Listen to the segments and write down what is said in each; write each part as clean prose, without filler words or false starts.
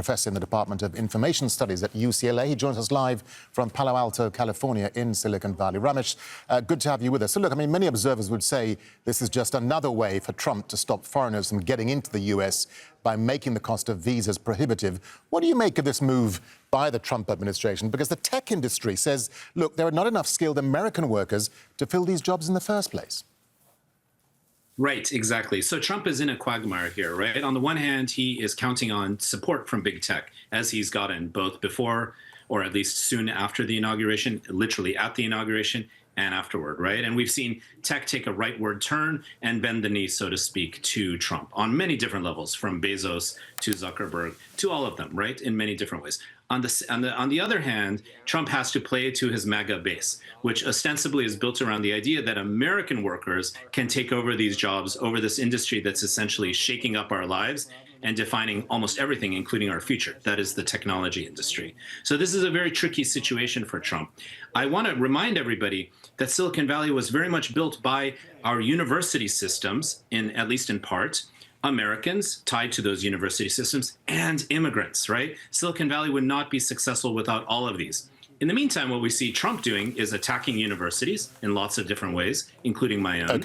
professor in the Department of Information Studies at UCLA. He joins us live from Palo Alto, California, in Silicon Valley. Ramesh, good to have you with us. So look, I mean, many observers would say this is just another way for Trump to stop foreigners from getting into the US by making the cost of visas prohibitive. What do you make of this move by the Trump administration? Because the tech industry says, look, there are not enough skilled American workers to fill these jobs in the first place. Right, exactly. So Trump is in a quagmire here, right? On the one hand, he is counting on support from big tech, as he's gotten both before or at least soon after the inauguration, literally at the inauguration and afterward, right? And we've seen tech take a rightward turn and bend the knee, so to speak, to Trump on many different levels, from Bezos to Zuckerberg to all of them, right, in many different ways. On the other hand, Trump has to play to his MAGA base, which ostensibly is built around the idea that American workers can take over these jobs, over this industry that's essentially shaking up our lives and defining almost everything, including our future. That is the technology industry. So this is a very tricky situation for Trump. I want to remind everybody that Silicon Valley was very much built by our university systems, at least in part, Americans tied to those university systems, and immigrants, right? Silicon Valley would not be successful without all of these. In the meantime, what we see Trump doing is attacking universities in lots of different ways, including my own,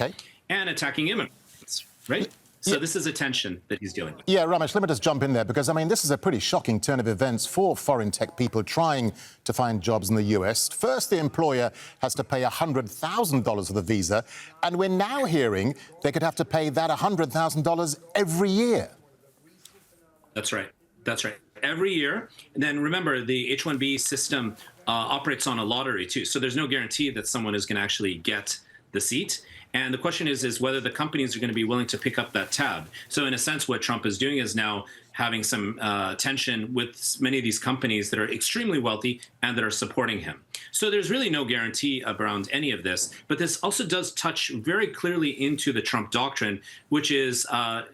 and attacking immigrants, right? So this is a tension that he's dealing with. Yeah, Ramesh, let me just jump in there, because, I mean, this is a pretty shocking turn of events for foreign tech people trying to find jobs in the US. First, the employer has to pay $100,000 for the visa, and we're now hearing they could have to pay that $100,000 every year. That's right. That's right. Every year. And then remember, the H-1B system operates on a lottery, too. So there's no guarantee that someone is going to actually get the seat. And the question is whether the companies are going to be willing to pick up that tab. So in a sense, what Trump is doing is now having some tension with many of these companies that are extremely wealthy and that are supporting him. So there's really no guarantee around any of this. But this also does touch very clearly into the Trump doctrine, which is,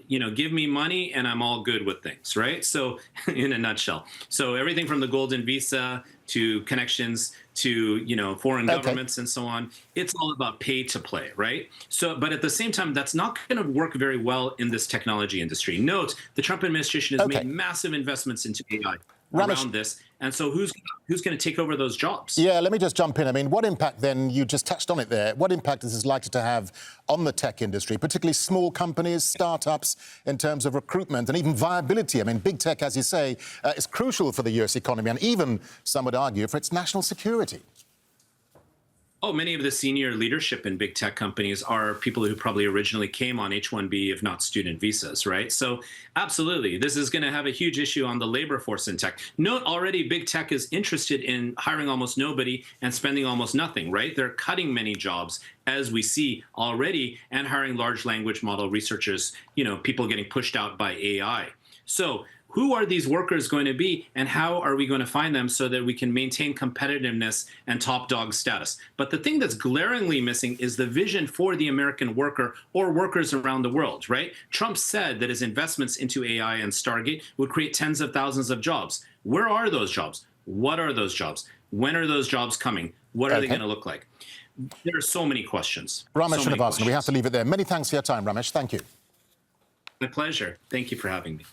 give me money and I'm all good with things, right? So in a nutshell. So everything from the golden visa to connections to, foreign governments and so on. It's all about pay to play, right? So, but at the same time, that's not going to work very well in this technology industry. Note, the Trump administration has made massive investments into AI around this. And so who's going to take over those jobs? Yeah, let me just jump in. I mean, what impact then, you just touched on it there, what impact is this likely to have on the tech industry, particularly small companies, startups, in terms of recruitment and even viability? I mean, big tech, as you say, is crucial for the US economy and even, some would argue, for its national security. Oh, many of the senior leadership in big tech companies are people who probably originally came on H-1B, if not student visas, right? So absolutely, this is going to have a huge issue on the labor force in tech. Note already big tech is interested in hiring almost nobody and spending almost nothing, right? They're cutting many jobs, as we see already, and hiring large language model researchers, people getting pushed out by AI. So who are these workers going to be, and how are we going to find them so that we can maintain competitiveness and top dog status? But the thing that's glaringly missing is the vision for the American worker or workers around the world, right? Trump said that his investments into AI and Stargate would create tens of thousands of jobs. Where are those jobs? What are those jobs? When are those jobs coming? What are they going to look like? There are so many questions. Ramesh Srinivasan, we have to leave it there. Many thanks for your time, Ramesh. Thank you. My pleasure. Thank you for having me.